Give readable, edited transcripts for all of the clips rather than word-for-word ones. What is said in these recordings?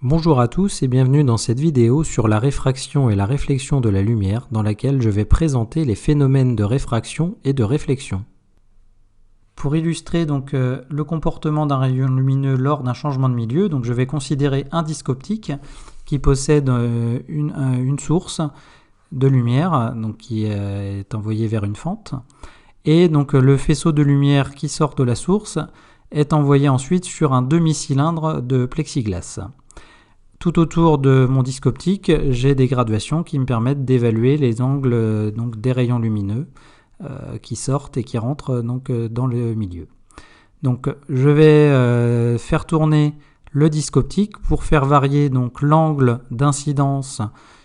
Bonjour à tous et bienvenue dans cette vidéo sur la réfraction et la réflexion de la lumière dans laquelle je vais présenter les phénomènes de réfraction et de réflexion. Pour illustrer le comportement d'un rayon lumineux lors d'un changement de milieu, je vais considérer un disque optique qui possède une source de lumière qui est envoyée vers une fente et le faisceau de lumière qui sort de la source est envoyé ensuite sur un demi-cylindre de plexiglas. Tout autour de mon disque optique, j'ai des graduations qui me permettent d'évaluer les angles des rayons lumineux qui sortent et qui rentrent dans le milieu. Je vais faire tourner le disque optique pour faire varier l'angle d'incidence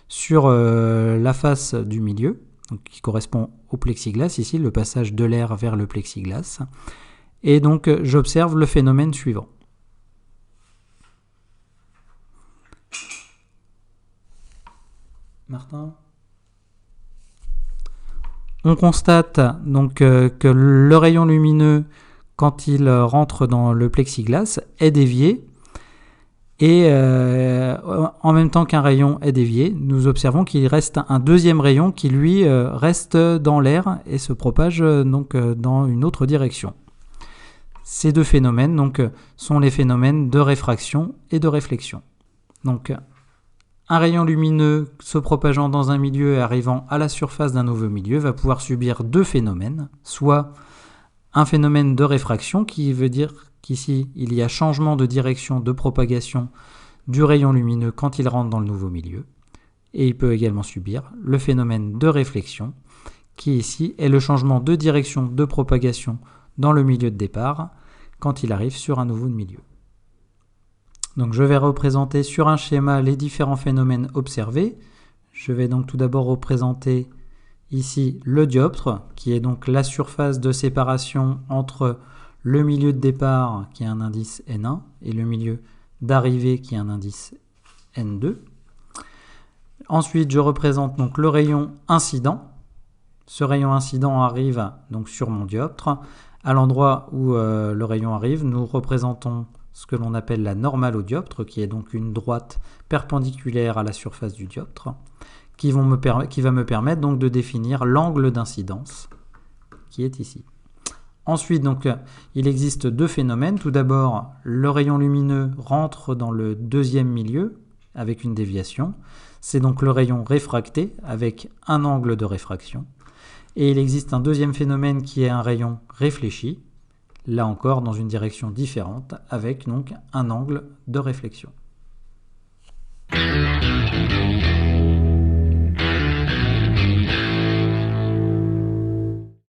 sur la face du milieu, qui correspond au plexiglas, ici le passage de l'air vers le plexiglas. Et j'observe le phénomène suivant. Martin. On constate que le rayon lumineux, quand il rentre dans le plexiglas, est dévié. Et en même temps qu'un rayon est dévié, nous observons qu'il reste un deuxième rayon qui, lui, reste dans l'air et se propage dans une autre direction. Ces deux phénomènes sont les phénomènes de réfraction et de réflexion. Un rayon lumineux se propageant dans un milieu et arrivant à la surface d'un nouveau milieu va pouvoir subir deux phénomènes, soit un phénomène de réfraction qui veut dire qu'ici il y a changement de direction de propagation du rayon lumineux quand il rentre dans le nouveau milieu, et il peut également subir le phénomène de réflexion qui ici est le changement de direction de propagation dans le milieu de départ quand il arrive sur un nouveau milieu. Je vais représenter sur un schéma les différents phénomènes observés. Je vais tout d'abord représenter ici le dioptre, qui est la surface de séparation entre le milieu de départ, qui a un indice N1, et le milieu d'arrivée, qui a un indice N2. Ensuite, je représente le rayon incident. Ce rayon incident arrive sur mon dioptre. À l'endroit où le rayon arrive, nous représentons ce que l'on appelle la normale au dioptre, qui est une droite perpendiculaire à la surface du dioptre, qui va me permettre de définir l'angle d'incidence qui est ici. Ensuite, il existe deux phénomènes. Tout d'abord, le rayon lumineux rentre dans le deuxième milieu avec une déviation. C'est le rayon réfracté avec un angle de réfraction. Et il existe un deuxième phénomène qui est un rayon réfléchi, là encore dans une direction différente, avec un angle de réflexion.